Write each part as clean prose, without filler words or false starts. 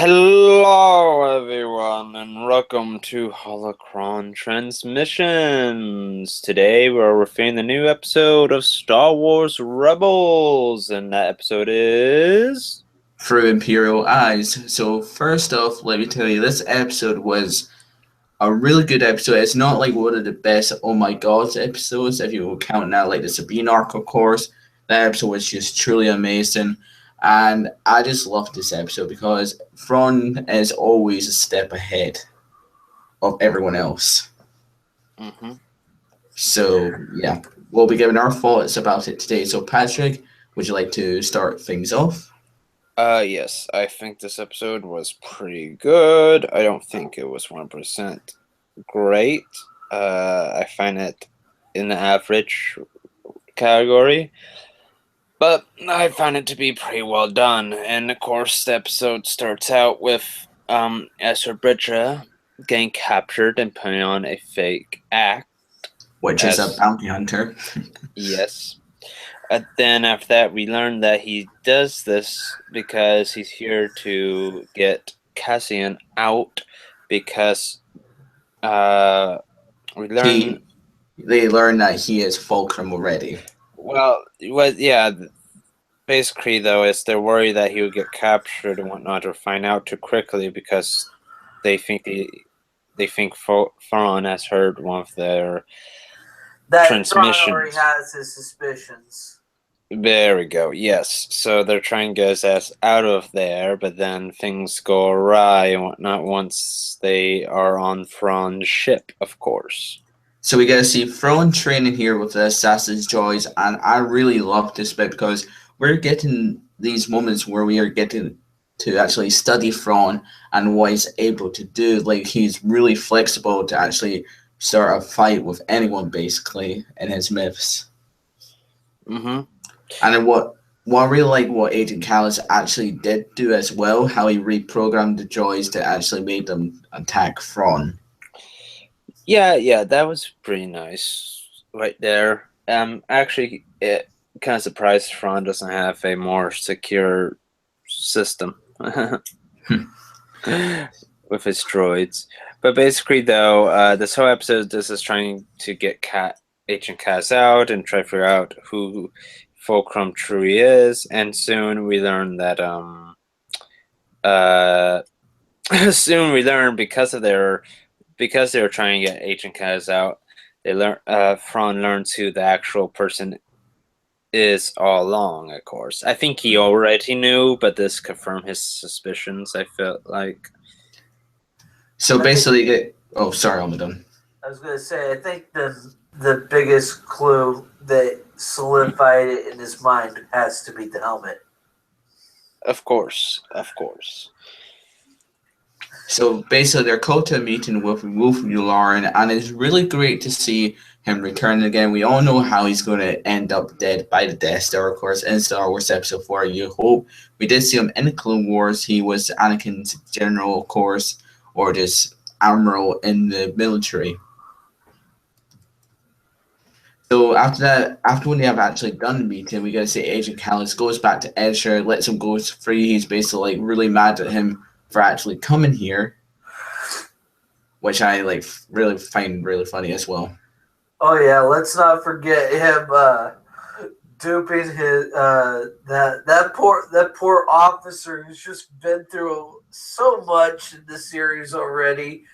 Hello, everyone, and welcome to Holocron Transmissions. Today, we're reviewing the new episode of Star Wars Rebels, and that episode is Through Imperial Eyes. So first off, let me tell you, this episode was a really good episode. It's not like one of the best Oh My God episodes, if you will count that, like the Sabine arc, of course. That episode was just truly amazing. And I just love this episode because Thrawn is always a step ahead of everyone else. Mm-hmm. So, yeah, we'll be giving our thoughts about it today. So, Patrick, would you like to start things off? Yes, I think this episode was pretty good. I don't think it was 1% great. I find it in the average category. But I found it to be pretty well done. And of course, the episode starts out with Ezra Bridger getting captured and putting on a fake act. Which is a bounty hunter. Yes. Then after that, we learn that he does this because he's here to get Cassian out because we learn... They learn that he is Fulcrum already. Well, yeah, basically, though, is they're worried that he would get captured and whatnot or find out too quickly because they think Thrawn has heard one of their transmissions. Thrawn already has his suspicions. There we go, yes. So they're trying to get his ass out of there, but then things go awry and whatnot once they are on Thrawn's ship, of course. So we get to see Thrawn training here with the Assassin's Joys, and I really love this bit because we're getting these moments where we are getting to actually study Thrawn and what he's able to do. Like, he's really flexible to actually start a fight with anyone, basically, in his myths. Mm-hmm. And then what I really like what Agent Kallus actually did do as well, how he reprogrammed the Joys to actually make them attack Thrawn. Yeah, that was pretty nice right there. Actually, it kind of surprised Thrawn doesn't have a more secure system with his droids. But basically, though, this whole episode, this is trying to get Agent Cass out and try to figure out who Fulcrum truly is, and soon we learn that because they were trying to get Agent Kaz out, Thrawn learns who the actual person is all along, of course. I think he already knew, but this confirmed his suspicions, I felt like. So basically, sorry, Omadaun. I was going to say, I think the biggest clue that solidified it in his mind has to be the helmet. Of course. So basically, they're called to a meeting with Wolf Yularen, and it's really great to see him return again. We all know how he's going to end up dead by the Death Star, of course, in Star Wars Episode 4, You Hope. We did see him in the Clone Wars. He was Anakin's general, of course, or just admiral in the military. So after when they have actually done the meeting, we gotta say Agent Kallus goes back to Ezra, lets him go free. He's basically really mad at him for actually coming here, which I really find really funny as well. Oh yeah, let's not forget him duping his that poor officer who's just been through so much in the series already,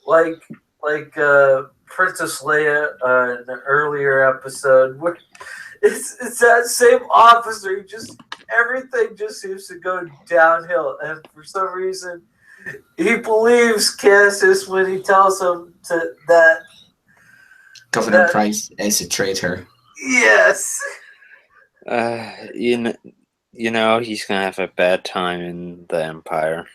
like Princess Leia in the earlier episode. Where it's that same officer. Everything just seems to go downhill, and for some reason, he believes Cassius when he tells him that Governor Price is a traitor. Yes. You know he's gonna have a bad time in the Empire.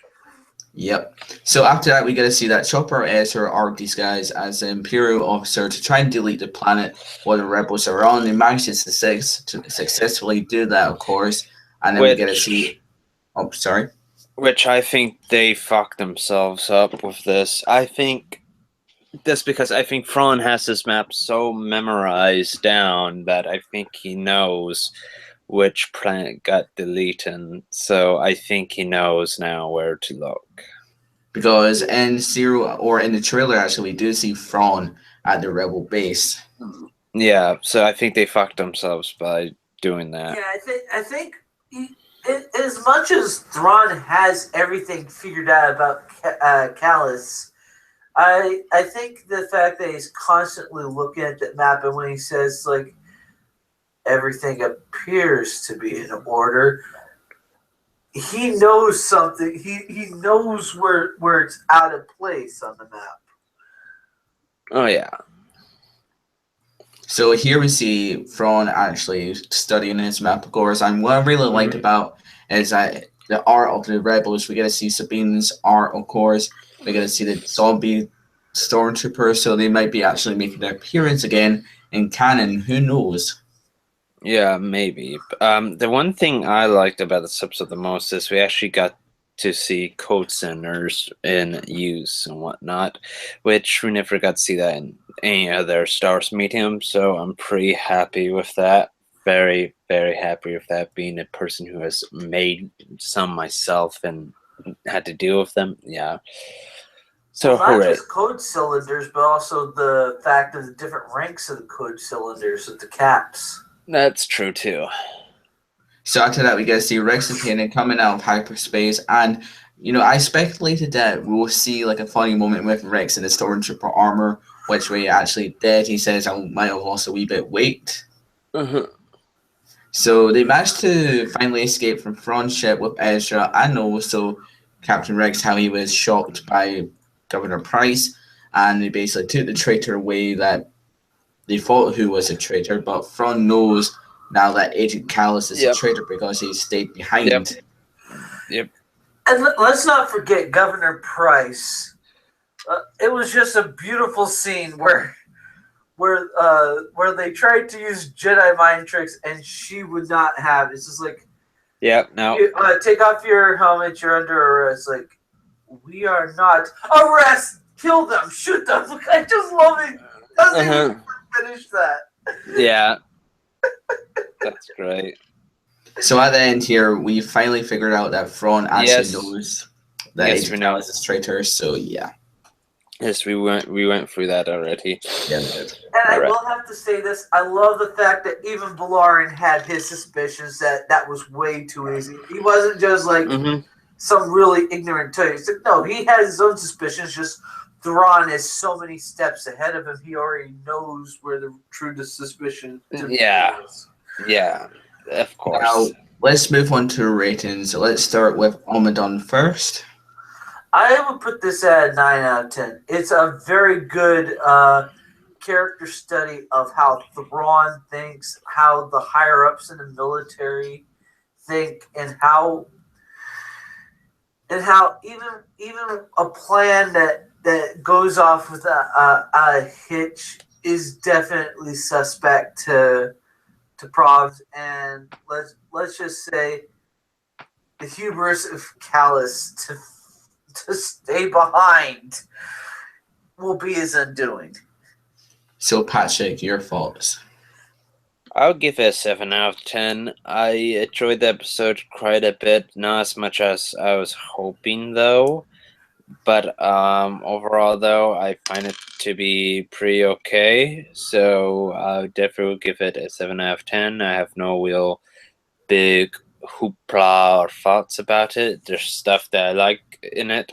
Yep. So after that, we get to see that Chopper Ezra are disguised as an Imperial officer to try and delete the planet while the rebels are on. They manage to successfully do that, of course. And then we get to see... Oh, sorry. Which I think they fucked themselves up with this. I think that's because I think Thrawn has this map so memorized down that I think he knows which planet got deleted. So I think he knows now where to look. Because in Zero, or in the trailer, actually, we do see Thrawn at the Rebel base. Yeah, so I think they fucked themselves by doing that. Yeah, I think as much as Thrawn has everything figured out about Callus, I think the fact that he's constantly looking at the map, and when he says like everything appears to be in order, he knows something. He knows where it's out of place on the map. Oh yeah. So here we see Thrawn actually studying his map, of course. And what I really liked about is that the art of the rebels, we get to see Sabine's art, of course. We get to see the zombie stormtroopers, so they might be actually making their appearance again in canon. Who knows? Yeah, maybe. The one thing I liked about this episode the most is we actually got to see code centers in use and whatnot, which we never got to see that in any other Star Wars medium. So I'm pretty happy with that. Very, very happy with that. Being a person who has made some myself and had to deal with them, yeah. So well, not hooray! just code cylinders, but also the fact of the different ranks of the code cylinders with the caps. That's true too. So after that, we get to see Rex opinion coming out of hyperspace, and I speculated that we'll see like a funny moment with Rex in the stormtrooper armor, which we actually did. He says I might have lost a wee bit weight. So they managed to finally escape from Thrawn's ship with Ezra, and also Captain Rex, how he was shocked by Governor Price, and they basically took the traitor away that they thought who was a traitor, but Thrawn knows now that Agent Callus is a traitor because he stayed behind. Yep. And let's not forget Governor Price. It was just a beautiful scene where they tried to use Jedi mind tricks and she would not have. It's just like, No. Take off your helmet. You're under arrest. Like, we are not arrest. Kill them. Shoot them. Look, I just love it. Doesn't even finish that. Yeah. That's great. So at the end here, we finally figured out that Thrawn actually knows that Agent Callus is traitor. So yeah. Yes, we went through that already. Yeah. And I will have to say this: I love the fact that even Balarin had his suspicions that was way too easy. He wasn't just like some really ignorant toy. No, he has his own suspicions. Just Thrawn is so many steps ahead of him. He already knows where the true suspicion is. Yeah, of course. Now, let's move on to ratings. Let's start with Omadaun first. I would put this at a 9 out of 10. It's a very good character study of how Thrawn thinks, how the higher-ups in the military think, and how even a plan that goes off with a hitch is definitely suspect to Probs, and let's just say the hubris of Callus to stay behind will be his undoing. So Patrick, your thoughts? I'll give it a 7 out of 10. I enjoyed the episode quite a bit, not as much as I was hoping though. But overall, though, I find it to be pretty okay. So I definitely will give it a 7 out of 10. I have no real big hoopla or thoughts about it. There's stuff that I like in it.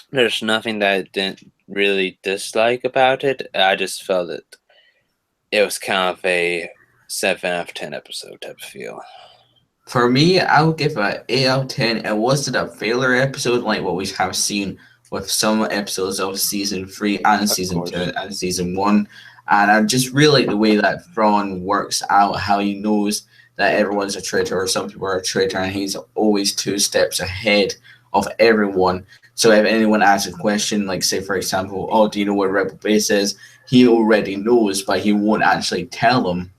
There's nothing that I didn't really dislike about it. I just felt it was kind of a 7 out of 10 episode type of feel. For me, I would give it an 8 out of 10. It wasn't a failure episode like what we have seen with some episodes of season 3 and season 2 and season 1. And I just really like the way that Thrawn works out, how he knows that everyone's a traitor or some people are a traitor, and he's always 2 steps ahead of everyone. So if anyone asks a question, like say for example, oh, do you know where Rebel Base is? He already knows, but he won't actually tell them.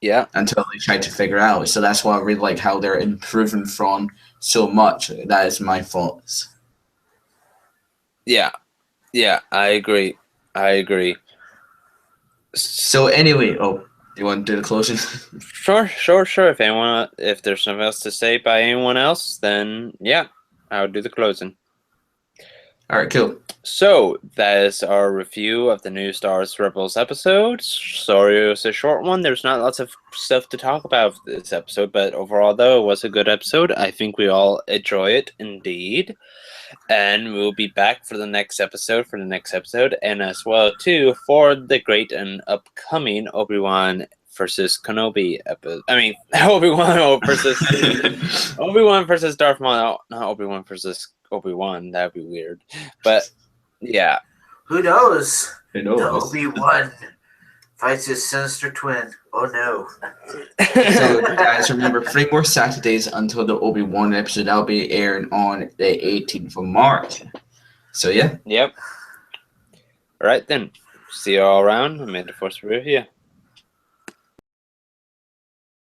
Yeah. Until they try to figure out. So that's why I really like how they're improving Thrawn so much. That is my thoughts. Yeah, I agree. So anyway, You want to do the closing? Sure. If there's nothing else to say by anyone else, then yeah, I'll do the closing. All right, cool. So that is our review of the new Star Wars Rebels episode. Sorry it was a short one. There's not lots of stuff to talk about this episode, but overall, though, it was a good episode. I think we all enjoy it indeed. And we'll be back for the next episode, and as well, too, for the great and upcoming Obi-Wan versus Kenobi episode. I mean, Obi-Wan versus Darth Maul, not Obi-Wan versus Obi-Wan. That'd be weird. But, yeah. Who knows? Who knows? Obi-Wan fights his sinister twin. Oh, no. So, guys, remember, 3 more Saturdays until the Obi-Wan episode. That'll be airing on the 18th of March. So, yeah. Yep. All right, then. See you all around. May the Force be with you.